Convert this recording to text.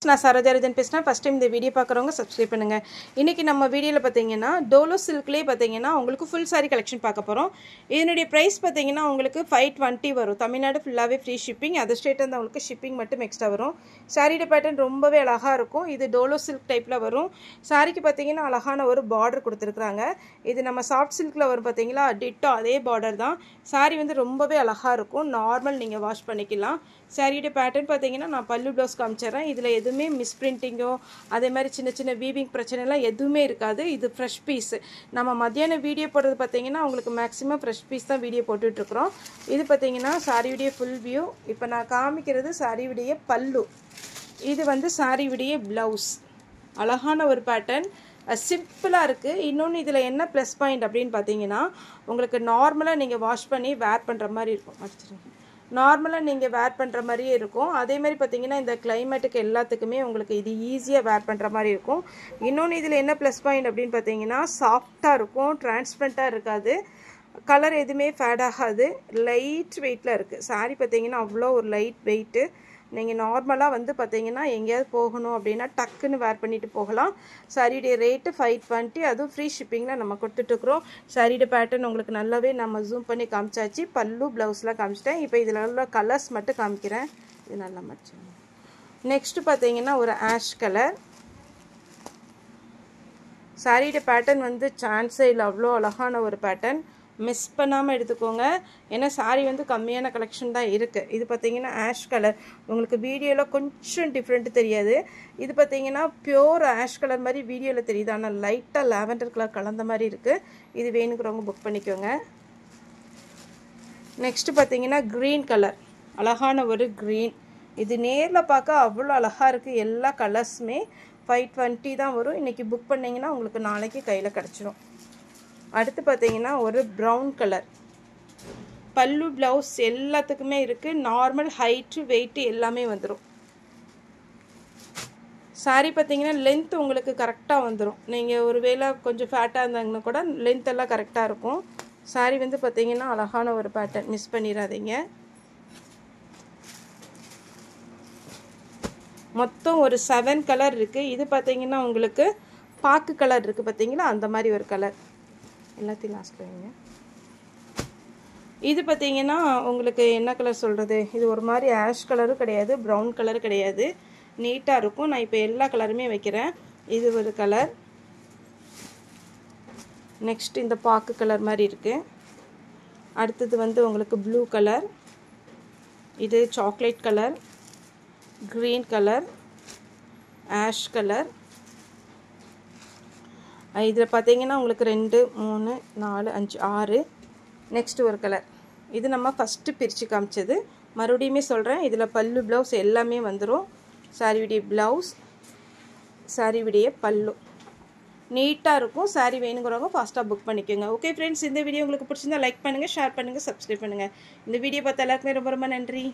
நான் சரோஜாரஜன் பேசுகிறேன். First time இந்த வீடியோ பார்க்குறவங்க சப்ஸ்கிரைப் பண்ணுங்கள். இன்றைக்கி நம்ம வீடியோவில் பார்த்தீங்கன்னா டோலோ சில்க்லேயே பார்த்தீங்கன்னா உங்களுக்கு ஃபுல் சாரீ கலெக்ஷன் பார்க்க போகிறோம். இதனுடைய ப்ரைஸ் பார்த்தீங்கன்னா உங்களுக்கு 520 வரும். தமிழ்நாடு ஃபுல்லாகவே ஃப்ரீ ஷிப்பிங். அதர் ஸ்டேட் வந்து உங்களுக்கு ஷிப்பிங் மட்டும் எக்ஸ்ட்ரா வரும். சாரியோட பேட்டர்ன் ரொம்பவே அழகாக இருக்கும். இது டோலோ சில்க் டைப்பில் வரும். சாரிக்கு பார்த்தீங்கன்னா அழகான ஒரு பார்டர் கொடுத்துருக்குறாங்க. இது நம்ம சாஃப்ட் சில்கில் வரும் பார்த்தீங்களா, டிட்டோ அதே பார்டர் தான். சாரி வந்து ரொம்பவே அழகாக இருக்கும். நார்மல் நீங்கள் வாஷ் பண்ணிக்கலாம். சாரியோட பேட்டர்ன் பார்த்தீங்கன்னா நான் பல்லு ப்ளவுஸ் காமிச்சிட்றேன். இதில் எதுவுமே மிஸ்பிரிண்டிங்கோ அதே மாதிரி சின்ன சின்ன வீவிங் பிரச்சனைலாம் எதுவுமே இருக்காது. இது ஃப்ரெஷ் பீஸ். நம்ம மத்தியானம் வீடியோ போடுறது பார்த்தீங்கன்னா உங்களுக்கு மேக்ஸிமம் ஃப்ரெஷ் பீஸ் தான் வீடியோ போட்டுட்ருக்குறோம். இது பார்த்தீங்கன்னா சாரியுடைய ஃபுல் வியூ. இப்போ நான் காமிக்கிறது சாரியுடைய பல்லு. இது வந்து சாரியுடைய ப்ளவுஸ். அழகான ஒரு பேட்டர்ன், சிம்பிளாக இருக்குது. இன்னொன்று இதில் என்ன ப்ளஸ் பாயிண்ட் அப்படின்னு பார்த்தீங்கன்னா உங்களுக்கு நார்மலாக நீங்கள் வாஷ் பண்ணி வேர் பண்ணுற மாதிரி இருக்கும். வச்சுருங்க, நார்மலாக நீங்கள் வேர் பண்ணுற மாதிரியே இருக்கும். அதே மாதிரி பார்த்தீங்கன்னா இந்த கிளைமேட்டுக்கு எல்லாத்துக்குமே உங்களுக்கு இது ஈஸியாக வேர் பண்ணுற மாதிரி இருக்கும். இன்னொன்று இதில் என்ன ப்ளஸ் பாயிண்ட் அப்படின்னு பார்த்தீங்கன்னா சாஃப்டாக இருக்கும், டிரான்ஸ்பரண்ட்டாக இருக்காது, கலர் எதுவுமே ஃபேட் ஆகாது, லைட் வெயிட்டில் இருக்குது. சாரி பார்த்தீங்கன்னா அவ்வளோ ஒரு லைட் வெயிட்டு. நீங்கள் நார்மலாக வந்து பார்த்தீங்கன்னா எங்கேயாவது போகணும் அப்படின்னா டக்குன்னு வேர் பண்ணிட்டு போகலாம். சாரியுடைய ரேட்டு 520. அதுவும் ஃப்ரீ ஷிப்பிங்கில் நம்ம கொடுத்துட்ருக்குறோம். சாரியோட பேட்டர்ன் உங்களுக்கு நல்லாவே நம்ம ஜூம் பண்ணி காமிச்சாச்சு. பல்லு ப்ளவுஸ்லாம் காமிச்சிட்டேன். இப்போ இதில் உள்ள கலர்ஸ் மட்டும் காமிக்கிறேன். இது நல்லா மச்சு. நெக்ஸ்ட்டு பார்த்தீங்கன்னா ஒரு ஆஷ் கலர். சாரியோட பேட்டர்ன் வந்து சான்ஸே இல்லை, அவ்வளோ அழகான ஒரு பேட்டர்ன். மிஸ் பண்ணாமல் எடுத்துக்கோங்க. ஏன்னா சாரி வந்து கம்மியான கலெக்ஷன் தான் இருக்குது. இது பார்த்தீங்கன்னா ஆஷ் கலர். உங்களுக்கு வீடியோவில் கொஞ்சம் டிஃப்ரெண்ட்டு தெரியாது. இது பார்த்தீங்கன்னா பியோர் ஆஷ் கலர் மாதிரி வீடியோவில் தெரியுது, ஆனால் லைட்டாக லாவெண்டர் கலர் கலந்த மாதிரி இருக்குது. இது வேணுங்கிறவங்க புக் பண்ணிக்கோங்க. நெக்ஸ்ட்டு பார்த்தீங்கன்னா க்ரீன் கலர். அழகான ஒரு க்ரீன். இது நேரில் பார்க்க அவ்வளோ அழகாக இருக்குது. எல்லா கலர்ஸுமே 520 தான் வரும். இன்றைக்கி புக் பண்ணிங்கன்னா உங்களுக்கு நாளைக்கு கையில் கிடச்சிரும். அடுத்து பார்த்தீங்கன்னா ஒரு ப்ரௌன் கலர். பல்லு ப்ளவுஸ் எல்லாத்துக்குமே இருக்குது. நார்மல் ஹைட்டு வெயிட்டு எல்லாமே வந்துடும். சாரி பார்த்தீங்கன்னா லென்த் உங்களுக்கு கரெக்டாக வந்துடும். நீங்கள் ஒரு வேளை கொஞ்சம் ஃபேட்டாக இருந்தாங்கன்னா கூட லென்த் எல்லாம் கரெக்டாக இருக்கும். சாரி வந்து பார்த்தீங்கன்னா அழகான ஒரு பேட்டர்ன், மிஸ் பண்ணிடாதீங்க. மொத்தம் ஒரு 7 கலர் இருக்குது. இது பார்த்தீங்கன்னா உங்களுக்கு பாக்கு கலர் இருக்குது பார்த்தீங்களா, அந்த மாதிரி ஒரு கலர். எல்லாத்தையும் லாஸ்ட்டில் வைங்க. இது பார்த்தீங்கன்னா உங்களுக்கு என்ன கலர் சொல்கிறது, இது ஒரு மாதிரி ஆஷ் கலரும் கிடையாது, ப்ரௌன் கலரும் கிடையாது, நீட்டாக இருக்கும். நான் இப்போ எல்லா கலருமே வைக்கிறேன். இது ஒரு கலர். நெக்ஸ்ட் இந்த பாக்கு கலர் மாதிரி இருக்குது. அடுத்தது வந்து உங்களுக்கு ப்ளூ கலர். இது chocolate colour, green colour, ash colour. இதில் பார்த்தீங்கன்னா உங்களுக்கு 2 3 4 5 6. நெக்ஸ்ட்டு ஒரு கலர். இது நம்ம ஃபஸ்ட்டு பிரித்து காமிச்சது. மறுபடியுமே சொல்கிறேன், இதில் பல்லு ப்ளவுஸ் எல்லாமே வந்துடும். சாரியுடைய ப்ளவுஸ், சாரியுடைய பல்லு நீட்டாக இருக்கும். சாரி வேணுங்கிறவங்க ஃபாஸ்ட்டாக புக் பண்ணிக்கோங்க. ஓகே ஃப்ரெண்ட்ஸ், இந்த வீடியோ உங்களுக்கு பிடிச்சிருந்தா லைக் பண்ணுங்கள், ஷேர் பண்ணுங்கள், சப்ஸ்கிரைப் பண்ணுங்கள். இந்த வீடியோ பார்த்த எல்லாருக்குமே ரொம்ப ரொம்ப நன்றி.